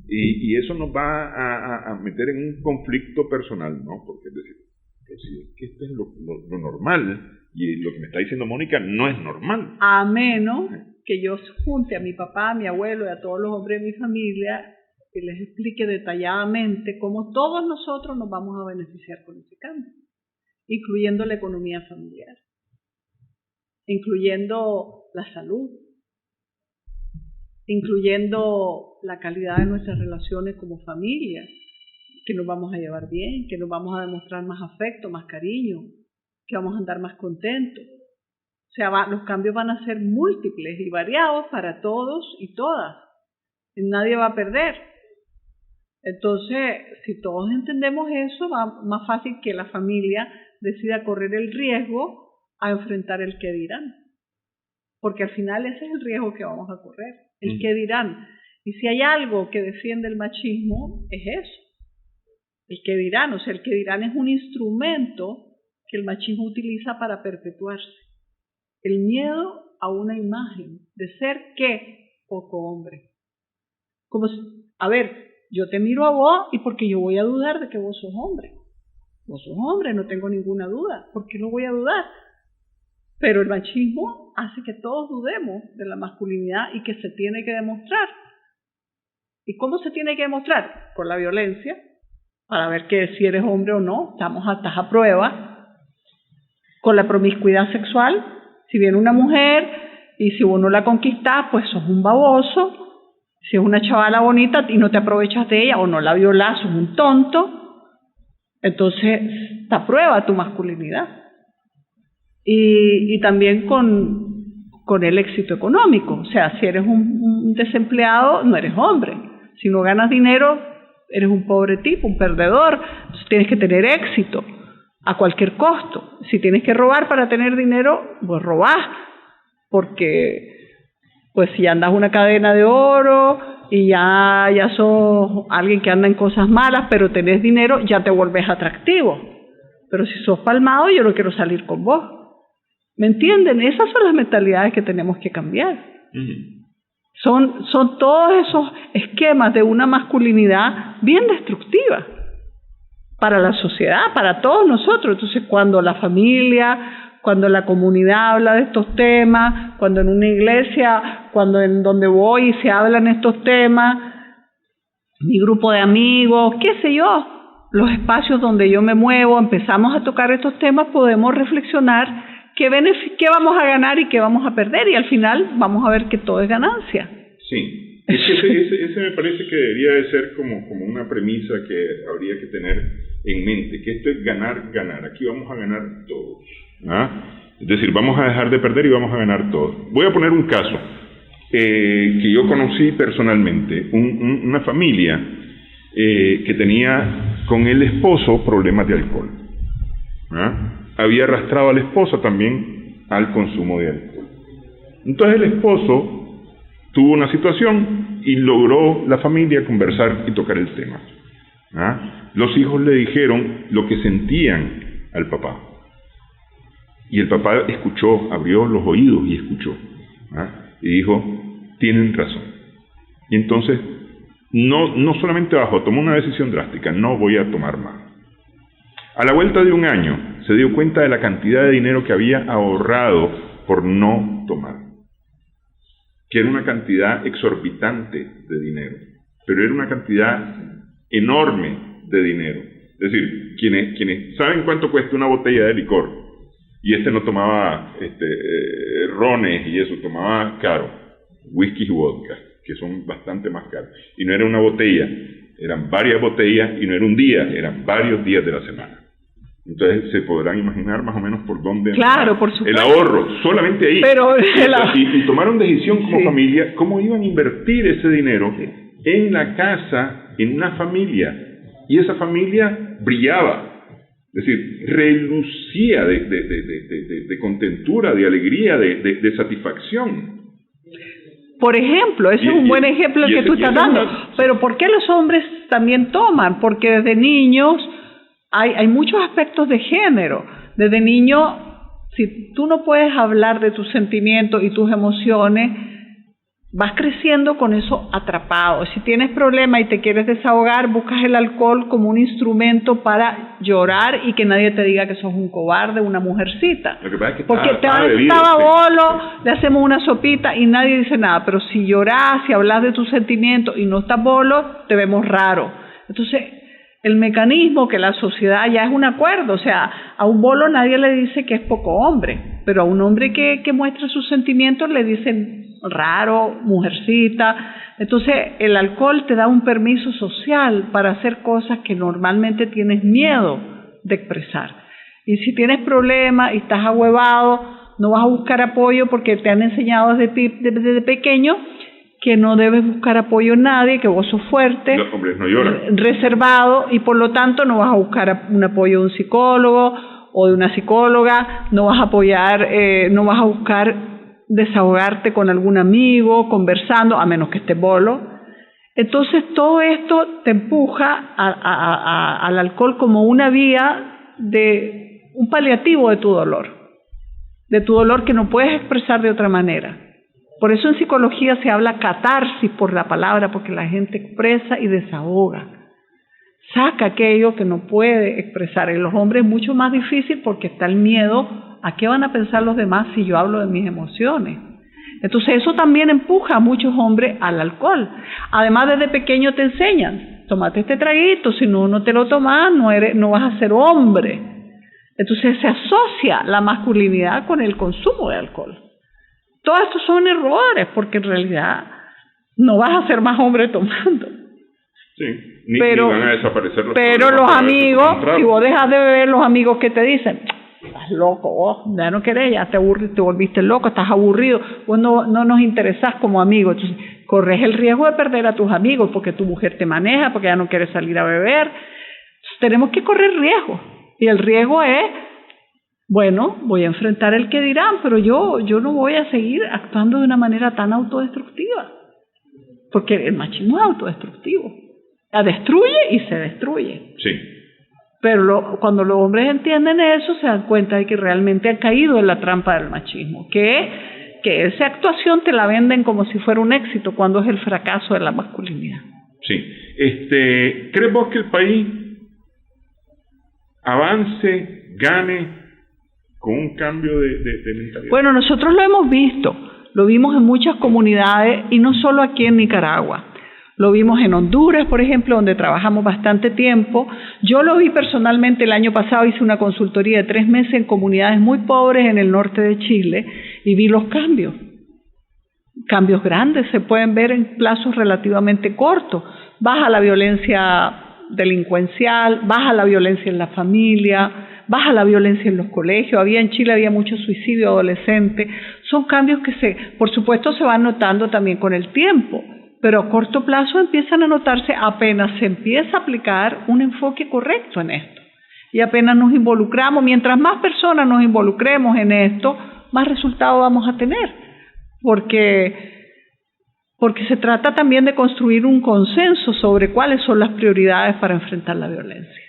Y eso nos va a meter en un conflicto personal, ¿no? Porque es decir, que esto es lo normal, y lo que me está diciendo Mónica no es normal. A menos que yo junte a mi papá, a mi abuelo y a todos los hombres de mi familia y les explique detalladamente cómo todos nosotros nos vamos a beneficiar con ese cambio, incluyendo la economía familiar, incluyendo la salud, incluyendo la calidad de nuestras relaciones como familia, que nos vamos a llevar bien, que nos vamos a demostrar más afecto, más cariño, que vamos a andar más contentos. O sea, los cambios van a ser múltiples y variados para todos y todas. Nadie va a perder. Entonces, si todos entendemos eso, va más fácil que la familia decida correr el riesgo a enfrentar el qué dirán. Porque al final ese es el riesgo que vamos a correr, el qué dirán. Y si hay algo que defiende el machismo, es eso. El qué dirán, o sea, el qué dirán es un instrumento que el machismo utiliza para perpetuarse. El miedo a una imagen de ser qué, poco hombre. Como si, yo te miro a vos y porque yo voy a dudar de que vos sos hombre. Vos sos hombre, no tengo ninguna duda. ¿Por qué no voy a dudar? Pero el machismo hace que todos dudemos de la masculinidad y que se tiene que demostrar. ¿Y cómo se tiene que demostrar? Con la violencia, para ver que si eres hombre o no, estás a prueba. Con la promiscuidad sexual, si viene una mujer y si vos no la conquistás, pues sos un baboso. Si es una chavala bonita y no te aprovechas de ella o no la violás, sos un tonto. Entonces, está a prueba tu masculinidad. Y también con el éxito económico. O sea, si eres un desempleado, no eres hombre. Si no ganas dinero, eres un pobre tipo, un perdedor. Entonces tienes que tener éxito a cualquier costo. Si tienes que robar para tener dinero, pues robás. Porque, pues si andas una cadena de oro y ya sos alguien que anda en cosas malas, pero tenés dinero, ya te vuelves atractivo. Pero si sos palmado, yo no quiero salir con vos. ¿Me entienden? Esas son las mentalidades que tenemos que cambiar. Son todos esos esquemas de una masculinidad bien destructiva para la sociedad, para todos nosotros. Entonces, cuando la familia, cuando la comunidad habla de estos temas, cuando en una iglesia, cuando en donde voy se hablan estos temas, mi grupo de amigos, qué sé yo, los espacios donde yo me muevo, empezamos a tocar estos temas, podemos reflexionar qué vamos a ganar y qué vamos a perder, y al final vamos a ver que todo es ganancia. Sí, ese me parece que debería de ser como una premisa que habría que tener en mente, que esto es ganar, aquí vamos a ganar todos. Es decir, vamos a dejar de perder y vamos a ganar todos. Voy a poner un caso que yo conocí personalmente, una familia que tenía con el esposo problemas de alcohol. Había arrastrado a la esposa también al consumo de alcohol. Entonces el esposo tuvo una situación y logró la familia conversar y tocar el tema. Los hijos le dijeron lo que sentían al papá. Y el papá escuchó, abrió los oídos y escuchó. Y dijo, tienen razón. Y entonces, no solamente bajó, tomó una decisión drástica, no voy a tomar más. A la vuelta de un año, se dio cuenta de la cantidad de dinero que había ahorrado por no tomar. Que era una cantidad exorbitante de dinero, pero era una cantidad enorme de dinero. Es decir, quienes saben cuánto cuesta una botella de licor, y no tomaba rones y eso, tomaba caro, whisky y vodka, que son bastante más caros. Y no era una botella, eran varias botellas, y no era un día, eran varios días de la semana. Entonces se podrán imaginar más o menos por dónde por supuesto. El ahorro, solamente ahí. Pero y tomaron decisión como familia, cómo iban a invertir ese dinero en la casa, en una familia. Y esa familia brillaba. Es decir, relucía de contentura, de alegría, de satisfacción. Por ejemplo, ese es un buen ejemplo que tú estás dando. Pero ¿por qué los hombres también toman? Porque desde niños hay muchos aspectos de género. Desde niño, si tú no puedes hablar de tus sentimientos y tus emociones, vas creciendo con eso atrapado. Si tienes problemas y te quieres desahogar, buscas el alcohol como un instrumento para llorar y que nadie te diga que sos un cobarde, una mujercita. Lo que pasa es que porque estaba bolo, le hacemos una sopita y nadie dice nada. Pero si llorás, si hablas de tus sentimientos y no estás bolo, te vemos raro. Entonces, el mecanismo que la sociedad ya es un acuerdo. O sea, a un bolo nadie le dice que es poco hombre, pero a un hombre que muestra sus sentimientos le dicen raro, mujercita. Entonces el alcohol te da un permiso social para hacer cosas que normalmente tienes miedo de expresar. Y si tienes problemas y estás ahuevado, no vas a buscar apoyo porque te han enseñado desde pequeño que no debes buscar apoyo en nadie, que vos sos fuerte, los hombres no lloran, reservado, y por lo tanto no vas a buscar un apoyo de un psicólogo o de una psicóloga, no vas a buscar desahogarte con algún amigo, conversando, a menos que estés bolo. Entonces todo esto te empuja al alcohol como una vía de un paliativo de tu dolor que no puedes expresar de otra manera. Por eso en psicología se habla catarsis por la palabra, porque la gente expresa y desahoga, saca aquello que no puede expresar. En los hombres es mucho más difícil porque está el miedo a qué van a pensar los demás si yo hablo de mis emociones. Entonces eso también empuja a muchos hombres al alcohol. Además, desde pequeño te enseñan, tómate este traguito, si no te lo tomas, no vas a ser hombre. Entonces se asocia la masculinidad con el consumo de alcohol. Todos estos son errores, porque en realidad no vas a ser más hombre tomando. Sí, ni van a desaparecer pero los amigos, si vos dejas de beber, los amigos que te dicen, estás loco, vos ya no querés, ya te volviste loco, estás aburrido, vos no nos interesás como amigo. Entonces corres el riesgo de perder a tus amigos porque tu mujer te maneja, porque ya no quieres salir a beber. Entonces, tenemos que correr riesgo, y el riesgo es, bueno, voy a enfrentar el que dirán, pero yo no voy a seguir actuando de una manera tan autodestructiva, porque el machismo es autodestructivo. Destruye y se destruye. Sí. Pero cuando los hombres entienden eso, se dan cuenta de que realmente han caído en la trampa del machismo, que esa actuación te la venden como si fuera un éxito, cuando es el fracaso de la masculinidad. Sí. ¿Crees vos que el país avance, gane con un cambio de mentalidad? Bueno, nosotros lo hemos visto, lo vimos en muchas comunidades, y no solo aquí en Nicaragua. Lo vimos en Honduras, por ejemplo, donde trabajamos bastante tiempo. Yo lo vi personalmente el año pasado, hice una consultoría de 3 meses en comunidades muy pobres en el norte de Chile, y vi los cambios. Cambios grandes, se pueden ver en plazos relativamente cortos. Baja la violencia delincuencial, baja la violencia en la familia, baja la violencia en los colegios. En Chile había mucho suicidio adolescente. Son cambios que por supuesto se van notando también con el tiempo, pero a corto plazo empiezan a notarse apenas se empieza a aplicar un enfoque correcto en esto. Y apenas nos involucramos, mientras más personas nos involucremos en esto, más resultados vamos a tener. Porque se trata también de construir un consenso sobre cuáles son las prioridades para enfrentar la violencia.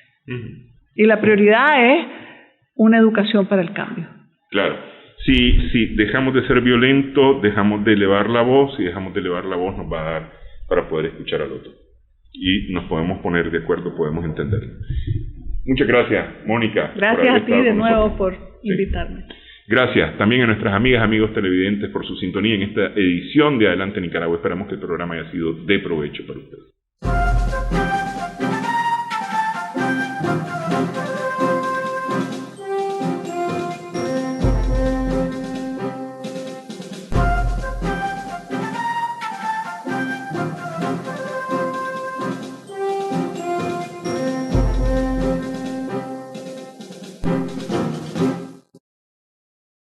Y la prioridad es una educación para el cambio. Claro. Si dejamos de ser violentos, dejamos de elevar la voz, y dejamos de elevar la voz nos va a dar para poder escuchar al otro. Y nos podemos poner de acuerdo, podemos entenderlo. Muchas gracias, Mónica. Gracias a ti de nuevo por invitarme. Gracias también a nuestras amigas, amigos televidentes por su sintonía en esta edición de Adelante Nicaragua. Esperamos que el programa haya sido de provecho para ustedes.